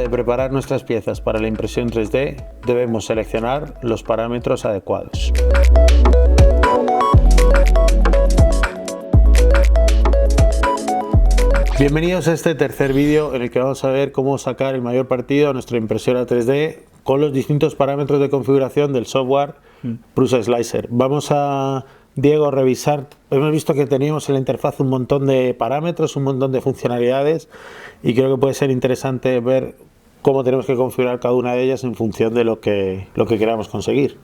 de preparar nuestras piezas para la impresión 3D, debemos seleccionar los parámetros adecuados. Bienvenidos a este tercer vídeo en el que vamos a ver cómo sacar el mayor partido a nuestra impresora 3D con los distintos parámetros de configuración del software Prusa Slicer. Vamos a, Diego, revisar. Hemos visto que teníamos en la interfaz un montón de parámetros, un montón de funcionalidades, y creo que puede ser interesante ver cómo tenemos que configurar cada una de ellas en función de lo que queramos conseguir.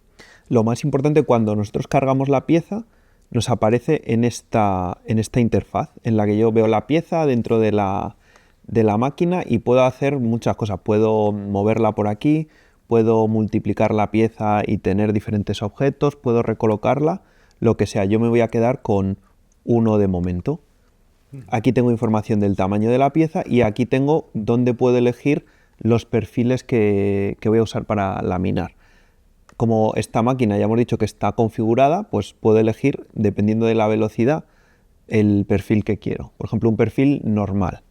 Lo más importante, cuando nosotros cargamos la pieza, nos aparece en esta interfaz en la que yo veo la pieza dentro de la máquina y puedo hacer muchas cosas. Puedo moverla por aquí, puedo multiplicar la pieza y tener diferentes objetos, puedo recolocarla, lo que sea. Yo me voy a quedar con uno de momento. Aquí tengo información del tamaño de la pieza y aquí tengo dónde puedo elegir los perfiles que voy a usar para laminar. Como esta máquina ya hemos dicho que está configurada, pues puedo elegir, dependiendo de la velocidad, el perfil que quiero. Por ejemplo, un perfil normal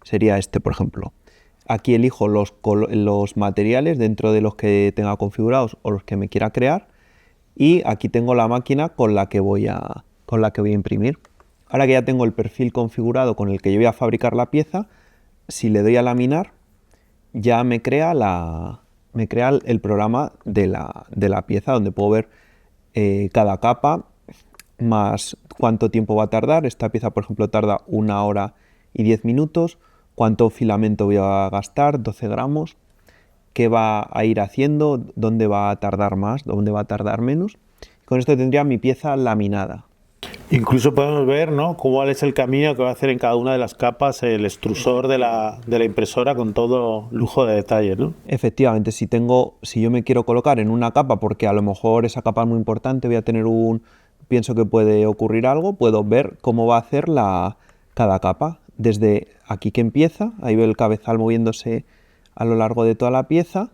sería este, por ejemplo. Aquí elijo los materiales dentro de los que tenga configurados o los que me quiera crear, y aquí tengo la máquina con la que voy a imprimir. Ahora que ya tengo el perfil configurado con el que yo voy a fabricar la pieza, si le doy a laminar, ya me crea el programa de la pieza, donde puedo ver cada capa, más cuánto tiempo va a tardar. Esta pieza, por ejemplo, tarda 1 hora y 10 minutos. Cuánto filamento voy a gastar, 12 gramos. Qué va a ir haciendo, dónde va a tardar más, dónde va a tardar menos. Con esto tendría mi pieza laminada. Incluso podemos ver, ¿no?, cuál es el camino que va a hacer en cada una de las capas el extrusor de la impresora con todo lujo de detalle, ¿no? Efectivamente, si yo me quiero colocar en una capa porque a lo mejor esa capa es muy importante, pienso que puede ocurrir algo, puedo ver cómo va a hacer cada capa. Desde aquí que empieza, ahí veo el cabezal moviéndose a lo largo de toda la pieza,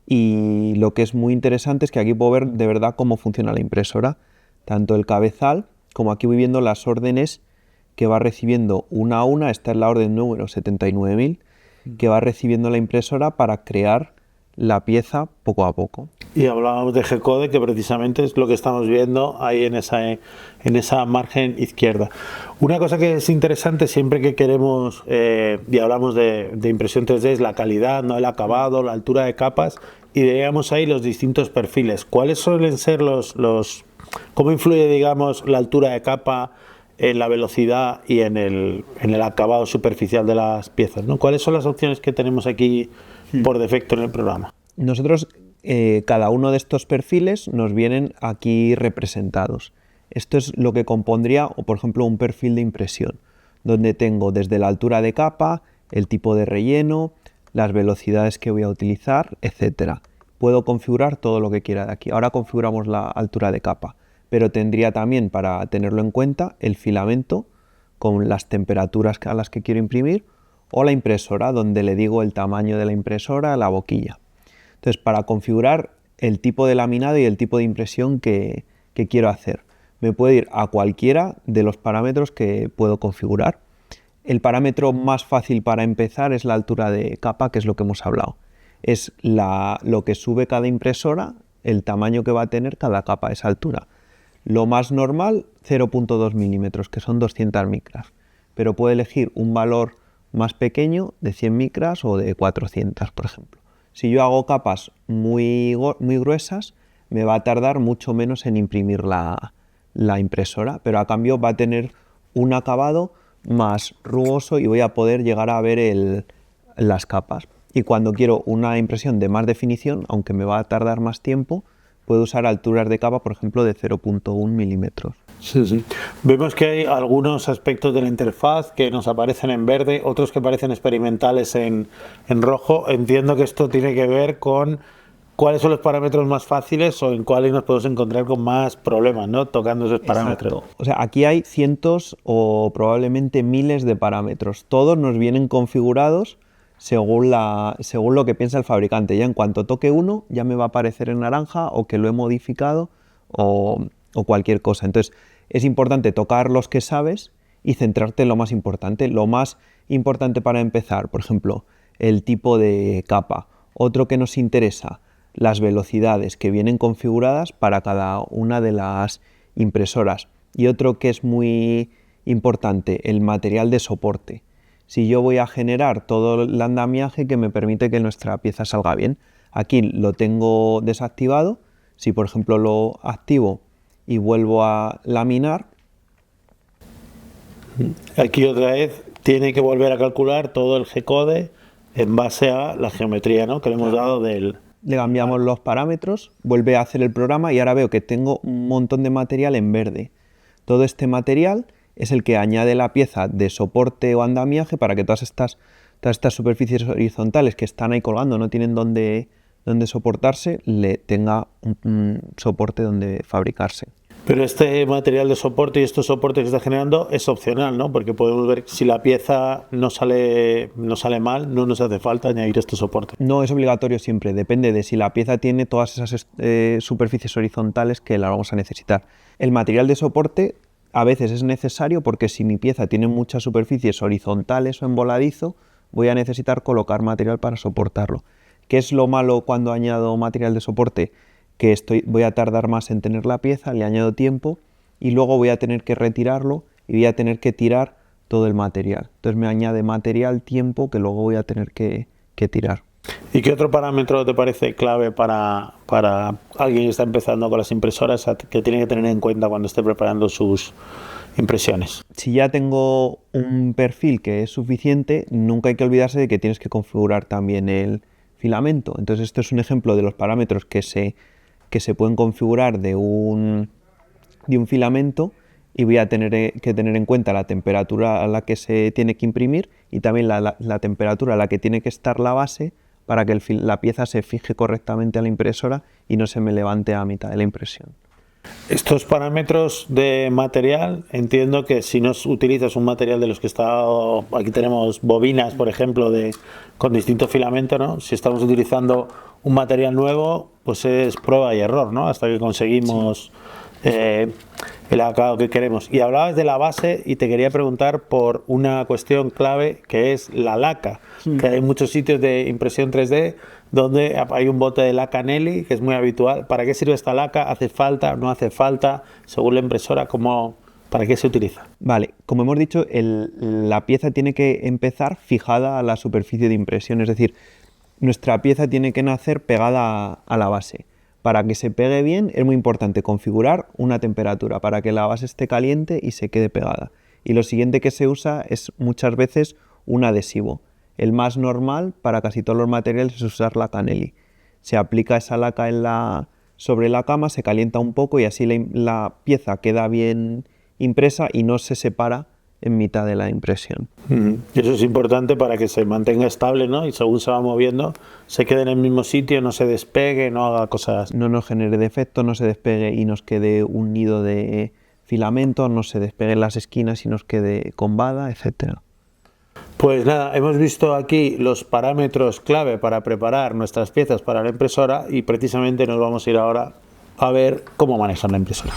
y lo que es muy interesante es que aquí puedo ver de verdad cómo funciona la impresora, tanto el cabezal como aquí voy viendo las órdenes que va recibiendo una a una. Esta es la orden número 79.000 que va recibiendo la impresora para crear la pieza poco a poco. Y hablábamos de G-Code, que precisamente es lo que estamos viendo ahí en esa margen izquierda. Una cosa que es interesante siempre que queremos y hablamos de impresión 3D es la calidad, ¿no?, el acabado, la altura de capas, y veíamos ahí los distintos perfiles. ¿Cuáles suelen ser cómo influye, digamos, la altura de capa en la velocidad y en el acabado superficial de las piezas, ¿no? ¿Cuáles son las opciones que tenemos aquí por defecto en el programa? Nosotros, cada uno de estos perfiles nos vienen aquí representados. Esto es lo que compondría, por ejemplo, un perfil de impresión, donde tengo desde la altura de capa, el tipo de relleno, las velocidades que voy a utilizar, etcétera. Puedo configurar todo lo que quiera de aquí. Ahora configuramos la altura de capa, pero tendría también, para tenerlo en cuenta, el filamento con las temperaturas a las que quiero imprimir, o la impresora, donde le digo el tamaño de la impresora, la boquilla. Entonces, para configurar el tipo de laminado y el tipo de impresión que quiero hacer, me puedo ir a cualquiera de los parámetros que puedo configurar. El parámetro más fácil para empezar es la altura de capa, que es lo que hemos hablado. Es lo que sube cada impresora, el tamaño que va a tener cada capa a esa altura. Lo más normal, 0.2 milímetros, que son 200 micras. Pero puedo elegir un valor más pequeño, de 100 micras o de 400, por ejemplo. Si yo hago capas muy gruesas, me va a tardar mucho menos en imprimir la impresora, pero a cambio va a tener un acabado más rugoso y voy a poder llegar a ver las capas. Y cuando quiero una impresión de más definición, aunque me va a tardar más tiempo, puedo usar alturas de capa, por ejemplo, de 0.1 milímetros. Sí. Vemos que hay algunos aspectos de la interfaz que nos aparecen en verde, otros que parecen experimentales en rojo. Entiendo que esto tiene que ver con cuáles son los parámetros más fáciles o en cuáles nos podemos encontrar con más problemas, ¿no?, tocando esos parámetros. Exacto. O sea, aquí hay cientos o probablemente miles de parámetros. Todos nos vienen configurados según lo que piensa el fabricante. Ya en cuanto toque uno, ya me va a aparecer en naranja, o que lo he modificado, o cualquier cosa. Entonces, es importante tocar los que sabes y centrarte en lo más importante. Lo más importante para empezar, por ejemplo, el tipo de capa. Otro que nos interesa, las velocidades que vienen configuradas para cada una de las impresoras. Y otro que es muy importante, el material de soporte. Si yo voy a generar todo el andamiaje que me permite que nuestra pieza salga bien. Aquí lo tengo desactivado. Si por ejemplo lo activo y vuelvo a laminar, aquí otra vez tiene que volver a calcular todo el G-code en base a la geometría, ¿no?, que le hemos dado del... Le cambiamos los parámetros, vuelve a hacer el programa y ahora veo que tengo un montón de material en verde. Todo este material es el que añade la pieza de soporte o andamiaje para que todas estas superficies horizontales que están ahí colgando, no tienen dónde soportarse, le tenga un soporte donde fabricarse. Pero este material de soporte y estos soportes que está generando es opcional, ¿no? Porque podemos ver que si la pieza no sale mal, no nos hace falta añadir este soporte. No es obligatorio siempre, depende de si la pieza tiene todas esas superficies horizontales que las vamos a necesitar. El material de soporte a veces es necesario porque si mi pieza tiene muchas superficies horizontales o en voladizo, voy a necesitar colocar material para soportarlo. ¿Qué es lo malo cuando añado material de soporte? Que voy a tardar más en tener la pieza, le añado tiempo y luego voy a tener que retirarlo y voy a tener que tirar todo el material. Entonces me añade material, tiempo que luego voy a tener que tirar. ¿Y qué otro parámetro te parece clave para alguien que está empezando con las impresoras que tiene que tener en cuenta cuando esté preparando sus impresiones? Si ya tengo un perfil que es suficiente, nunca hay que olvidarse de que tienes que configurar también el filamento. Entonces esto es un ejemplo de los parámetros que se pueden configurar de un filamento y voy a tener que tener en cuenta la temperatura a la que se tiene que imprimir y también la temperatura a la que tiene que estar la base para que la pieza se fije correctamente a la impresora y no se me levante a mitad de la impresión. Estos parámetros de material, entiendo que si no utilizas un material de los que está, aquí tenemos bobinas, por ejemplo, con distinto filamento, ¿no? Si estamos utilizando un material nuevo, pues es prueba y error, ¿no? Hasta que conseguimos el acabado que queremos. Y hablabas de la base y te quería preguntar por una cuestión clave que es la laca, que hay muchos sitios de impresión 3D donde hay un bote de laca Nelly, que es muy habitual. ¿Para qué sirve esta laca? ¿Hace falta? ¿No hace falta? Según la impresora, ¿para qué se utiliza? Vale, como hemos dicho, la pieza tiene que empezar fijada a la superficie de impresión, es decir, nuestra pieza tiene que nacer pegada a la base. Para que se pegue bien es muy importante configurar una temperatura para que la base esté caliente y se quede pegada. Y lo siguiente que se usa es muchas veces un adhesivo. El más normal para casi todos los materiales es usar laca Nelly. Se aplica esa laca sobre la cama, se calienta un poco y así la pieza queda bien impresa y no se separa en mitad de la impresión. Eso es importante para que se mantenga estable, ¿no? Y según se va moviendo, se quede en el mismo sitio, no se despegue, no haga cosas... No nos genere defecto, no se despegue y nos quede un nido de filamento, no se despegue en las esquinas y nos quede combada, etcétera. Pues nada, hemos visto aquí los parámetros clave para preparar nuestras piezas para la impresora y precisamente nos vamos a ir ahora a ver cómo manejar la impresora.